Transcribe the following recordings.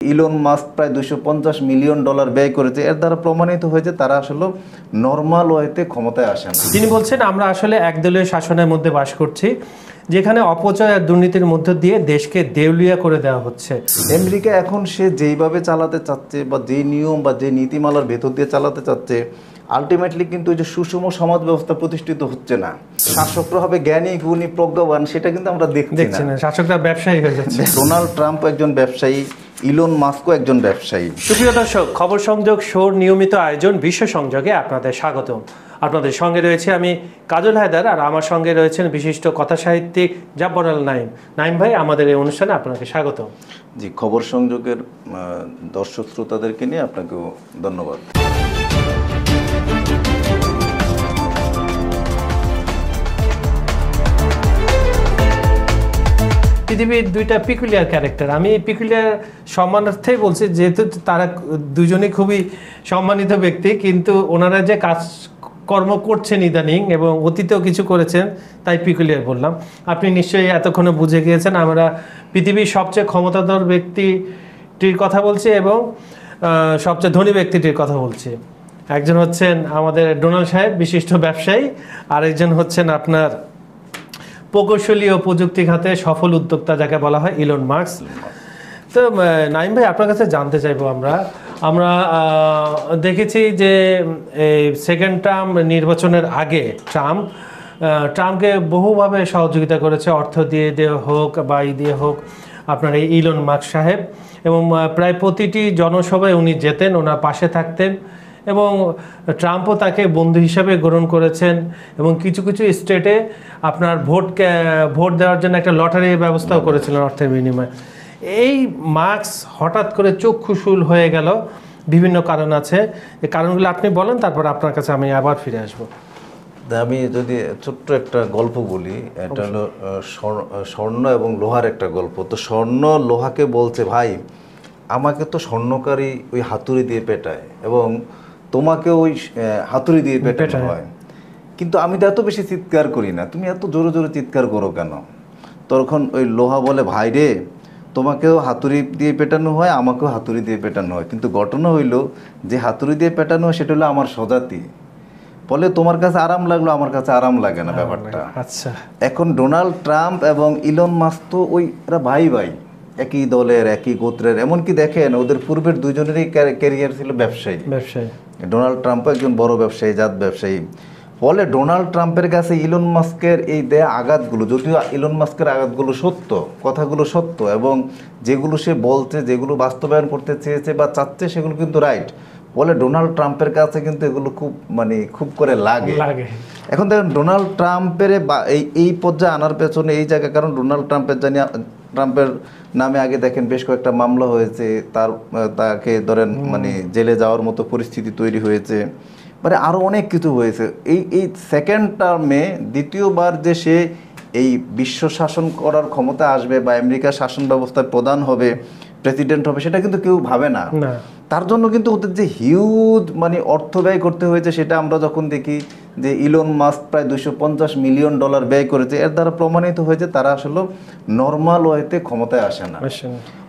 Elon Musk প্রায় $250 million ব্যয় করেছে। এর দ্বারা প্রমাণিত হয়েছে তারা আসলে নর্মাল ওয়েতে ক্ষমতায় আসে না। তিনি বলছেন আমরা আসলে একদলীয় শাসনের মধ্যে বাস করছি, যেখানে অপচয় আর দুর্নীতির মধ্য দিয়ে দেশকে দেউলিয়া করে দেওয়া হচ্ছে। আমেরিকা এখন সে যেইভাবে চালাতে চাচ্ছে বা যে নিয়ম বা যে নীতিমালার ভেতর দিয়ে চালাতে চাচ্ছে, আলটিমেটলি কিন্তু ওই যে সুষম সমাজ ব্যবস্থা প্রতিষ্ঠিত হচ্ছে না। শাসকরা হবে জ্ঞানী, গুণী, প্রজ্ঞাবান, সেটা কিন্তু আমরা দেখছি না। শাসকরা ব্যবসায়ী হয়ে যাচ্ছে। ডোনাল্ড ট্রাম্প একজন ব্যবসায়ী, ইলন মাস্কও একজন ব্যবসায়ী। সুপ্রিয় দর্শক, খবর সংযোগ শোর নিয়মিত আয়োজন বিশ্ব সংযোগে আপনাদের স্বাগতম। আপনাদের সঙ্গে রয়েছে আমি কাজল হায়দার, আর আমার সঙ্গে রয়েছেন বিশিষ্ট কথা সাহিত্যিক জাব্বার আল নাঈম। নাঈম ভাই, আমাদের এই অনুষ্ঠানে আপনাকে স্বাগত। জি, খবর সংযোগের দর্শক শ্রোতাদেরকে নিয়ে আপনাকেও ধন্যবাদ। পৃথিবীর দুইটা পিকুলিয়ার ক্যারেক্টার, আমি পিকুলিয়ার সম্মানার্থেই বলছি, যেহেতু তারা দুজনেই খুবই সম্মানিত ব্যক্তি, কিন্তু ওনারা যে কাজকর্ম করছেন ইদানিং এবং অতীতেও কিছু করেছেন, তাই পিকুলিয়ার বললাম। আপনি নিশ্চয়ই এতক্ষণে বুঝে গিয়েছেন আমরা পৃথিবীর সবচেয়ে ক্ষমতাধর ব্যক্তিটির কথা বলছি এবং সবচেয়ে ধনী ব্যক্তিটির কথা বলছি। একজন হচ্ছেন আমাদের ডোনাল্ড সাহেব, বিশিষ্ট ব্যবসায়ী, আরেকজন হচ্ছেন আপনার প্রকৌশলী ও প্রযুক্তি খাতে সফল উদ্যোক্তা, যাকে বলা হয় ইলন মাস্ক। তো নাঈম ভাই, আপনার কাছে জানতে চাইবো, আমরা দেখেছি যে এই সেকেন্ড টার্ম নির্বাচনের আগে ট্রাম্পকে বহুভাবে সহযোগিতা করেছে, অর্থ দিয়ে হোক বা দিয়ে হোক আপনার এই ইলন মাস্ক সাহেব, এবং প্রায় প্রতিটি জনসভায় উনি যেতেন, ওনার পাশে থাকতেন, এবং ট্রাম্পও তাকে বন্ধু হিসাবে গ্রহণ করেছেন, এবং কিছু কিছু স্টেটে আপনার ভোট দেওয়ার জন্য একটা লটারির ব্যবস্থাও করেছিলেন অর্থের বিনিময়ে। এই মাস্ক হঠাৎ করে চক্ষুশূল হয়ে গেল, বিভিন্ন কারণ আছে, এই কারণগুলো আপনি বলেন, তারপর আপনার কাছে আমি আবার ফিরে আসবো। আমি যদি ছোট্ট একটা গল্প বলি, এটা হলো স্বর্ণ এবং লোহার একটা গল্প। তো স্বর্ণ লোহাকে বলছে, ভাই আমাকে তো স্বর্ণকারী ওই হাতুড়ি দিয়ে পেটায় এবং তোমাকে ওই হাতুড়ি দিয়ে পেটানো হয়, কিন্তু আমি তো এত বেশি চিৎকার করি না, তুমি এত জোরে জোরে চিৎকার করো কেন? তখন ওই লোহা বলে, ভাই রে, তোমাকেও হাতুড়ি দিয়ে পেটানো হয়, আমাকেও হাতুড়ি দিয়ে পেটানো হয়, কিন্তু ঘটনা হইল যে হাতুড়ি দিয়ে পেটানো হয় সেটা হলো আমার স্বজাতি। বলে তোমার কাছে আরাম লাগলো, আমার কাছে আরাম লাগে না ব্যাপারটা। আচ্ছা, এখন ডোনাল্ড ট্রাম্প এবং ইলন মাস্ক তো ওরা ভাই ভাই, একই দলের, একই গোত্রের। এমনকি দেখেন ওদের পূর্বের দুজনেরই ক্যারিয়ার ছিল ব্যবসায়ী। ডোনাল্ড ট্রাম্পও একজন বড় ব্যবসায়ী, জাত ব্যবসায়ী। ফলে ডোনাল্ড ট্রাম্পের কাছে ইলন মাস্কের এই দেয়া আঘাতগুলো, যদিও ইলন মাস্কের আঘাতগুলো সত্য, কথাগুলো সত্য, এবং যেগুলো সে বলছে, যেগুলো বাস্তবায়ন করতে চেয়েছে বা চাচ্ছে, সেগুলো কিন্তু রাইট। বলে ডোনাল্ড ট্রাম্পের কাছে কিন্তু এগুলো খুব করে লাগে। এখন দেখেন ডোনাল্ড ট্রাম্পের এই পর্যায়ে আনার পেছনে এই জায়গা, কারণ ডোনাল্ড ট্রাম্পের নামে আগে দেখেন বেশ কয়েকটা মামলা হয়েছে, তাকে ধরেন জেলে যাওয়ার মতো পরিস্থিতি তৈরি হয়েছে, আরও অনেক কিছু হয়েছে। এই সেকেন্ড টার্মে দ্বিতীয়বার যে সে এই বিশ্ব শাসন করার ক্ষমতা আসবে বা আমেরিকার শাসন ব্যবস্থার প্রধান হবে, প্রেসিডেন্ট হবে, সেটা কিন্তু কেউ ভাবে না। তার জন্য কিন্তু ওদের যে হিউজ অর্থ ব্যয় করতে হয়েছে, সেটা আমরা যখন দেখি যে ইলন মাস্ক প্রায় $250 মিলিয়ন ব্যয় করেছে, এর দ্বারা প্রমাণিত হয়েছে তারা আসলে নর্মাল ওয়েতে ক্ষমতায় আসে না।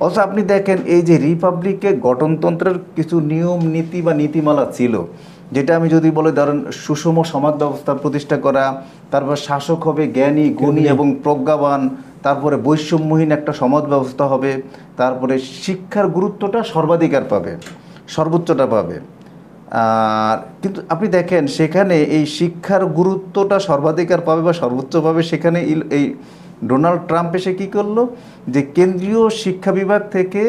অথচ আপনি দেখেন এই যে রিপাবলিকে গঠনতন্ত্রের কিছু নিয়ম নীতি বা নীতিমালা ছিল, যেটা আমি যদি বলে ধরেন সুষম সমাজ ব্যবস্থা প্রতিষ্ঠা করা, তারপর শাসক হবে জ্ঞানী, গুণী এবং প্রজ্ঞাবান, তারপরে বৈষম্যহীন একটা সমাজ ব্যবস্থা হবে, তারপরে শিক্ষার গুরুত্বটা সর্বাধিকার পাবে, সর্বোচ্চটা পাবে। আর কিন্তু আপনি দেখেন সেখানে এই শিক্ষার গুরুত্বটা সর্বাধিকার পাবে বা সর্বোচ্চ পাবে, সেখানে এই ডোনাল্ড ট্রাম্প এসে কী করলো, যে কেন্দ্রীয় শিক্ষা বিভাগ থেকে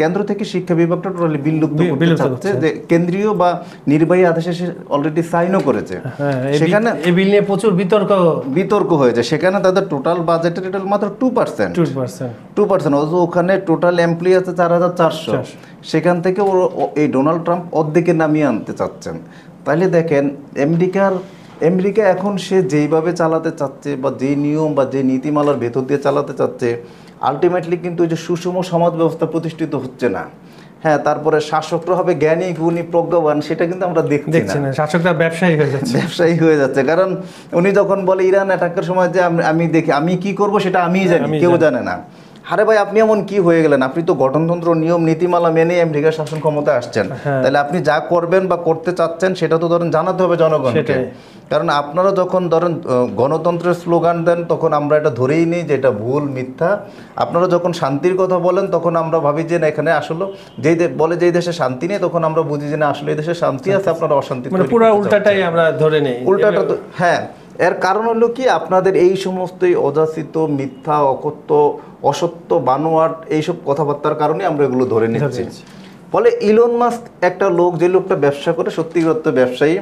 কেন্দ্র থেকে শিক্ষা বিভাগটা টোটালি বিলুপ্ত করতে চাচ্ছে, যে কেন্দ্রীয় বা নির্বাহী আদেশে সে অলরেডি সাইনও করেছে। সেখানে এই বিল নিয়ে প্রচুর বিতর্ক হয়েছে। সেখানে তাদের টোটাল বাজেটের এটা মাত্র 2%, অথচ ওখানে টোটাল এমপ্লয়ি আছে 4,400, সেখান থেকে এই ডোনাল্ড ট্রাম্প অর্ধেকে নামিয়ে আনতে চাচ্ছেন। তাহলে দেখেন আমেরিকা এখন সে যেইভাবে চালাতে চাচ্ছে বা যে নিয়ম বা যে নীতিমালার ভেতর দিয়ে চালাতে চাচ্ছে, আলটিমেটলি কিন্তু ওই যে সুষম সমাজ ব্যবস্থা প্রতিষ্ঠিত হচ্ছে না। হ্যাঁ, তারপরে শাসকরা হবে জ্ঞানী, গুণী, প্রজ্ঞাবান, সেটা কিন্তু আমরা দেখছি না। শাসকরা ব্যবসায়ী হয়ে যাচ্ছে। কারণ উনি যখন বলে ইরান অ্যাটাকের সময় যে আমি কি করব সেটা আমিই জানি, কেউ জানে না। আরে ভাই আপনি এমন কি হয়ে গেলেন, আপনি তো গঠনতন্ত্র নিয়ম নীতিমালা মেনে আমেরিকার শাসন ক্ষমতায় আসছেন, তাহলে আপনি যা করবেন বা করতে চাচ্ছেন সেটা তো ধরেন জানাতে হবে জনগণকে। কারণ আপনারা যখন ধরেন গণতন্ত্রের স্লোগান দেন তখন আমরা এটা ধরেই নিই যে এটা ভুল মিথ্যা। আপনারা যখন শান্তির কথা বলেন তখন আমরা ভাবি যে না এখানে আসলে বলে যেই দেশে শান্তি নেই, তখন আমরা বুঝি যে না আসলে এই দেশে শান্তি আছে, আপনারা অশান্তি, মানে পুরো উল্টাটাই আমরা ধরে নেই। উল্টাটা তো হ্যাঁ, এর কারণ হলো কি আপনাদের এই সমস্তই অযাচিত মিথ্যা অকথ্য অসত্য বানোয়াট এইসব কথাবার্তার কারণে আমরা এগুলো ধরে নিচ্ছি। ফলে ইলন মাস্ক একটা লোক, যে লোকটা ব্যবসা করে সত্যিকার ব্যবসায়ী,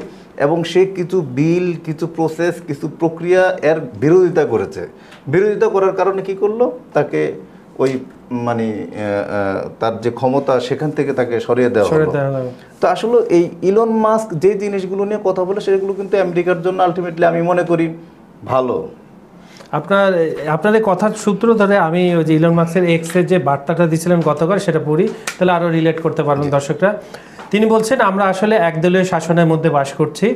এবং সে কিছু বিল, কিছু প্রসেস, কিছু প্রক্রিয়া এর বিরোধিতা করেছে। বিরোধিতা করার কারণে কি করলো, তাকে ওই মানে তার যে ক্ষমতা সেখান থেকে তাকে সরিয়ে দেওয়া হলো। তো আসলে এই ইলন মাস্ক যে জিনিসগুলো নিয়ে কথা বলে সেগুলো কিন্তু আমেরিকার জন্য আলটিমেটলি আমি মনে করি ভালো। আপনাদের কথার সূত্র ধরে আমি ওই যে ইলন মাস্কের এক্সের যে বার্তাটা দিয়েছিলেন গতকাল সেটা পড়ি, তাহলে আরও রিলেট করতে পারবেন দর্শকরা। তিনি বলছেন, আমরা আসলে একদলীয় শাসনের মধ্যে বাস করছি,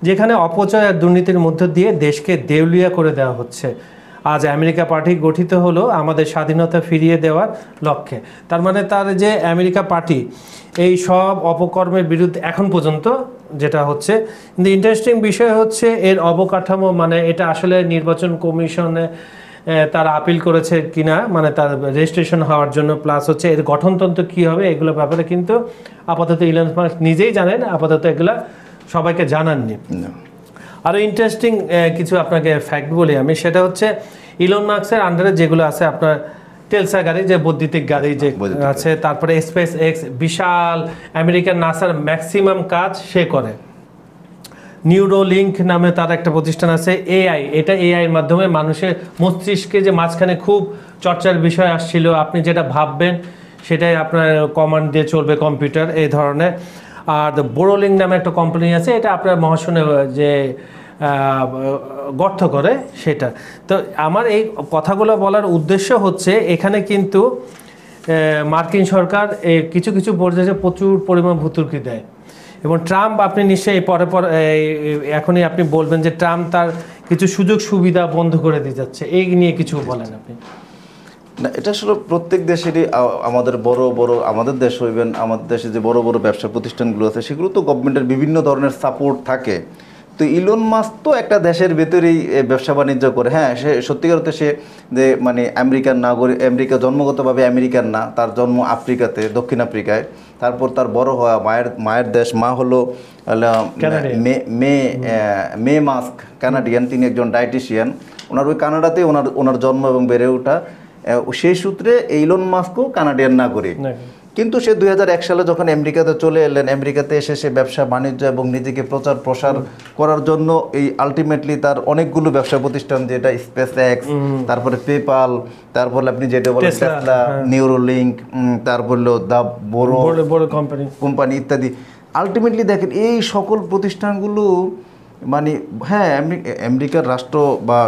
যেখানে অপচয় আর দুর্নীতির মধ্য দিয়ে দেশকে দেউলিয়া করে দেওয়া হচ্ছে। আজ আমেরিকা পার্টি গঠিত হলো আমাদের স্বাধীনতা ফিরিয়ে দেওয়ার লক্ষ্যে। তার মানে তার যে আমেরিকা পার্টি এই সব অপকর্মের বিরুদ্ধে এখন পর্যন্ত যেটা হচ্ছে, কিন্তু ইন্টারেস্টিং বিষয় হচ্ছে এর অবকাঠামো, মানে এটা আসলে নির্বাচন কমিশনে তারা আপিল করেছে কিনা, মানে তার রেজিস্ট্রেশন হওয়ার জন্য, প্লাস হচ্ছে এর গঠনতন্ত্র কী হবে, এগুলো ব্যাপারে কিন্তু আপাতত ইলন মাস্ক নিজেই জানেন, আপাতত এগুলো সবাইকে জানাননি। আরও ইন্টারেস্টিং কিছু আপনাকে ফ্যাক্ট বলি আমি, সেটা হচ্ছে ইলন মাস্কের আন্ডারে যেগুলো আছে আপনার টেলসা গাড়ি, যে বৈদ্যুতিক গাড়ি যে আছে, তারপরে স্পেস এক্স, বিশাল আমেরিকান নাসার ম্যাক্সিমাম কাজ সে করে। নিউরোলিঙ্ক নামে তার একটা প্রতিষ্ঠান আছে, এআই, এটা এআইয়ের মাধ্যমে মানুষের মস্তিষ্কে যে মাঝখানে খুব চর্চার বিষয় আসছিল, আপনি যেটা ভাববেন সেটাই আপনার কমান্ড দিয়ে চলবে কম্পিউটার, এই ধরনের। আর বোরোলিং নামে একটা কোম্পানি আছে, এটা আপনার মহাশূন্যে যে গর্ত করে সেটা। তো আমার এই কথাগুলো বলার উদ্দেশ্য হচ্ছে এখানে কিন্তু মার্কিন সরকার কিছু কিছু পর্যায়ে প্রচুর পরিমাণ ভর্তুকি দেয়, এবং ট্রাম্প, আপনি নিশ্চয়ই এখনই আপনি বলবেন যে ট্রাম্প তার কিছু সুযোগ সুবিধা বন্ধ করে দিয়ে যাচ্ছে, এই নিয়ে কিছু বলেন আপনি। না, এটা আসলে প্রত্যেক দেশেরই, আমাদের আমাদের দেশ হইবেন, আমাদের দেশে যে বড় বড় ব্যবসা প্রতিষ্ঠানগুলো আছে সেগুলো তো গভর্নমেন্টের বিভিন্ন ধরনের সাপোর্ট থাকে। তো ইলন মাস্ক তো একটা দেশের ভেতরেই ব্যবসা বাণিজ্য করে। হ্যাঁ, সে সত্যিকার অর্থে সে যে মানে আমেরিকান নাগরিক, আমেরিকা জন্মগতভাবে আমেরিকান না, তার জন্ম আফ্রিকাতে, দক্ষিণ আফ্রিকায়। তারপর তার বড় হওয়া মায়ের দেশ, মা হলো মে মাস্ক, কানাডিয়ান, তিনি একজন ডায়েটিশিয়ান। ওনার ওই কানাডাতে ওনার জন্ম এবং বেড়ে ওঠা। সেই সূত্রে ইলন মাস্কও কানাডিয়ান নাগরিক। কিন্তু সে 2001 সালে যখন আমেরিকাতে চলে এলেন, আমেরিকাতে এসে সে ব্যবসা বাণিজ্য এবং নিজেকে প্রচার প্রসার করার জন্য এই আলটিমেটলি তার অনেকগুলো ব্যবসা প্রতিষ্ঠান, যেটা স্পেস এক্স, তারপরে পেপাল, তারপরে আপনি যেটা বলেন টেসলা, নিউরোলিঙ্ক, তারপর দা বড় কোম্পানি ইত্যাদি। আলটিমেটলি দেখেন এই সকল প্রতিষ্ঠানগুলো মানে হ্যাঁ আমেরিকার রাষ্ট্র বা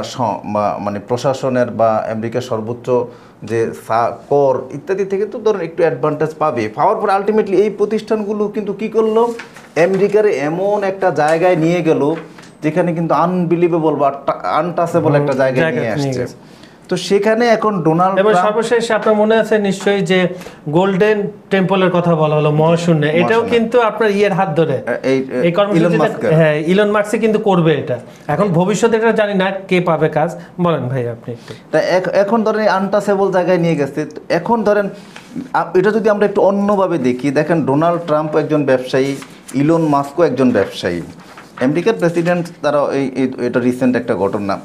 মানে প্রশাসনের বা আমেরিকার সর্বোচ্চ যে কর ইত্যাদি থেকে তো ধরেন একটু অ্যাডভান্টেজ পাওয়ার পর আলটিমেটলি এই প্রতিষ্ঠানগুলো কিন্তু কি করলো, আমেরিকার এমন একটা জায়গায় নিয়ে গেল যেখানে কিন্তু আনবিলিভেবল বা আনটাচেবল একটা জায়গায় নিয়ে আসছে। তো সেখানে এখন ডোনাল্ড ট্রাম্প, সর্বশেষ আপনার মনে আছে নিশ্চয়ই যে গোল্ডেন টেম্পলের কথা বলা হলো মহাশূন্যে, এটাও কিন্তু আপনার হাত ধরে এই কর্মসূচিটা, হ্যাঁ ইলন মাস্ক কিন্তু করবে এটা। এখন ভবিষ্যতে এটা জানি না কে পাবে কাজ, বলেন ভাই আপনি। তা এখন ধরেন আনটাচেবল জায়গায় নিয়ে গেছে। এখন ধরেন এটা যদি আমরা একটু অন্যভাবে দেখি, দেখেন ডোনাল্ড ট্রাম্প একজন ব্যবসায়ী, ইলন মাস্কও একজন ব্যবসায়ী। আমেরিকার প্রেসিডেন্ট তারা এটা রিসেন্ট একটা ঘটনা,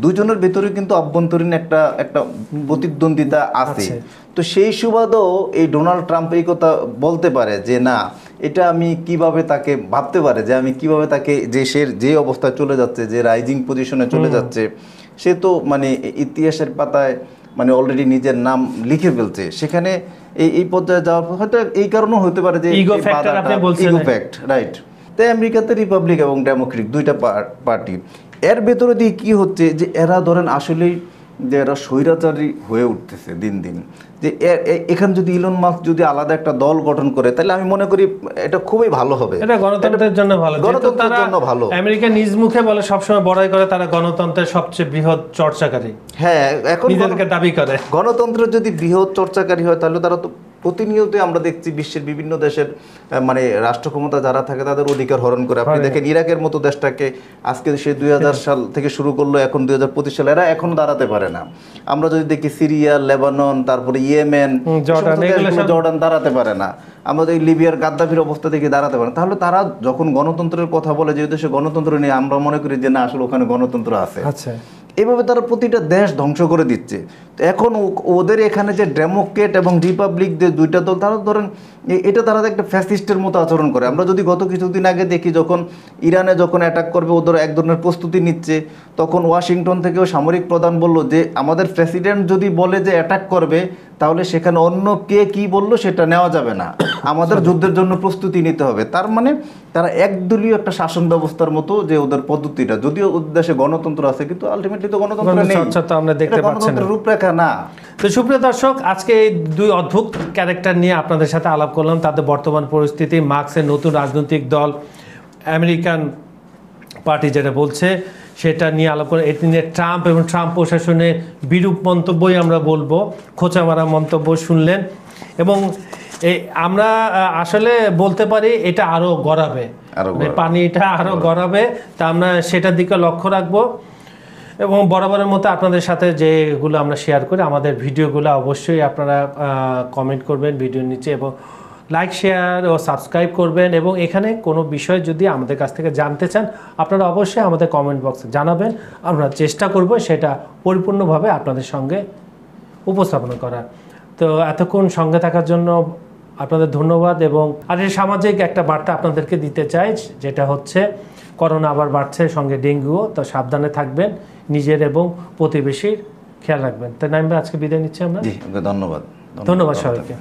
দুজনের ভেতরে কিন্তু অভ্যন্তরীণ একটা প্রতিদ্বন্দ্বিতা আছে। তো সেই সুবাদও এই ডোনাল্ড ট্রাম্প এই কথা বলতে পারে যে না, এটা আমি কিভাবে তাকে ভাবতে পারে যে আমি কিভাবে তাকে, যে সে যে অবস্থায় চলে যাচ্ছে, যে রাইজিং পজিশনে চলে যাচ্ছে, সে তো মানে ইতিহাসের পাতায় মানে অলরেডি নিজের নাম লিখে ফেলছে। সেখানে এই পর্যায়ে যাওয়ার হয়তো এই কারণেও হতে পারে যে ইগো ফ্যাক্ট, রাইট। তাই আমেরিকাতে রিপাবলিক এবং ডেমোক্রেটিক দুইটা পার্টি, এর ভেতরে দিয়ে কী হচ্ছে যে এরা ধরেন আসলেই যে এরা স্বৈরাচারী হয়ে উঠতেছে দিন দিন, যে এখানে যদি ইলন মাস্ক যদি আলাদা একটা দল গঠন করে তাহলে আমি মনে করি এটা খুবই ভালো হবে। এটা গণতন্ত্রের জন্য ভালো, গণতন্ত্রের জন্য ভালো। আমেরিকা নিজ মুখে বলে সবসময় বড়াই করে তারা গণতন্ত্রের সবচেয়ে বৃহৎ চর্চাকারী, হ্যাঁ এখন নিজেদেরকে দাবি করে। গণতন্ত্রের যদি বৃহৎ চর্চাকারী হয় তাহলে তারা তো প্রতিনিয়তই আমরা দেখছি বিশ্বের বিভিন্ন দেশের মানে রাষ্ট্র ক্ষমতা যারা থাকে তাদের অধিকার হরণ করে। আপনি দেখেন ইরাকের মতো দেশটাকে আজকে সে 2000 সাল থেকে শুরু করলো, এখন 2025 সাল, এরা এখন দাঁড়াতে পারে না। আমরা যদি দেখি সিরিয়া, লেবানন, তারপরে ইয়েমেন, জর্ডান দাঁড়াতে পারে না। আমাদের লিবিয়ার গাদ্দাফির অবস্থা দেখে দাঁড়াতে পারে না। তাহলে তারা যখন গণতন্ত্রের কথা বলে, যে দেশে গণতন্ত্র নেই, আমরা মনে করি যে না আসলে ওখানে গণতন্ত্র আছে। আচ্ছা, এভাবে তারা প্রতিটা দেশ ধ্বংস করে দিচ্ছে। তো এখন ওদের এখানে যে ডেমোক্রেট এবং রিপাবলিক যে দুইটা দল, তারা ধরেন এটা তারা একটা ফ্যাসিস্টের মতো আচরণ করে। আমরা যদি গত কিছুদিন আগে দেখি, যখন ইরানে যখন অ্যাটাক করবে ওদের এক ধরনের প্রস্তুতি নিচ্ছে, তখন ওয়াশিংটন থেকেও সামরিক প্রধান বলল যে আমাদের প্রেসিডেন্ট যদি বলে যে অ্যাটাক করবে তাহলে সেখানে অন্য কে কি বললো সেটা নেওয়া যাবে না, আমাদের যুদ্ধের জন্য প্রস্তুতি নিতে হবে। তার মানে তারা একদলীয় একটা শাসন ব্যবস্থার মতো যে ওদের পদ্ধতিটা, যদিও ওদের দেশে গণতন্ত্র আছে কিন্তু আলটিমেটলি তো গণতন্ত্র নেই, আমরা দেখতে পাচ্ছি না, গণতন্ত্রের রূপরেখা না। তো সুপ্রিয় দর্শক, আজকে এই দুই অদ্ভুত ক্যারেক্টার নিয়ে আপনাদের সাথে আলাপ করলাম, তাদের বর্তমান পরিস্থিতি, মার্কসের নতুন রাজনৈতিক দল আমেরিকান পার্টি যেটা বলছে সেটা নিয়ে আলাপ করে, এটি নিয়ে ট্রাম্প এবং ট্রাম্প প্রশাসনের বিরূপ মন্তব্যই আমরা বলবো, খোঁচা মারা মন্তব্য শুনলেন। এবং আমরা আসলে বলতে পারি এটা আরও গড়াবে, পানিটা আরও গড়াবে, তা আমরা সেটার দিকে লক্ষ্য রাখবো। এবং বরাবরের মতো আপনাদের সাথে যেগুলো আমরা শেয়ার করি, আমাদের ভিডিওগুলো অবশ্যই আপনারা কমেন্ট করবেন ভিডিওর নিচে, এবং লাইক, শেয়ার ও সাবস্ক্রাইব করবেন। এবং এখানে কোনো বিষয় যদি আমাদের কাছ থেকে জানতে চান, আপনারা অবশ্যই আমাদের কমেন্ট বক্সে জানাবেন, আমরা চেষ্টা করব সেটা পরিপূর্ণভাবে আপনাদের সঙ্গে উপস্থাপন করার। তো এতক্ষণ সঙ্গে থাকার জন্য আপনাদের ধন্যবাদ। এবং আর এই সামাজিক একটা বার্তা আপনাদেরকে দিতে চাই, যেটা হচ্ছে করোনা আবার বাড়ছে, সঙ্গে ডেঙ্গুও, তো সাবধানে থাকবেন, নিজের এবং প্রতিবেশীর খেয়াল রাখবেন। তাই নাইম ভাই, আজকে বিদায় নিচ্ছি আমরা। ধন্যবাদ ধন্যবাদ সবাইকে।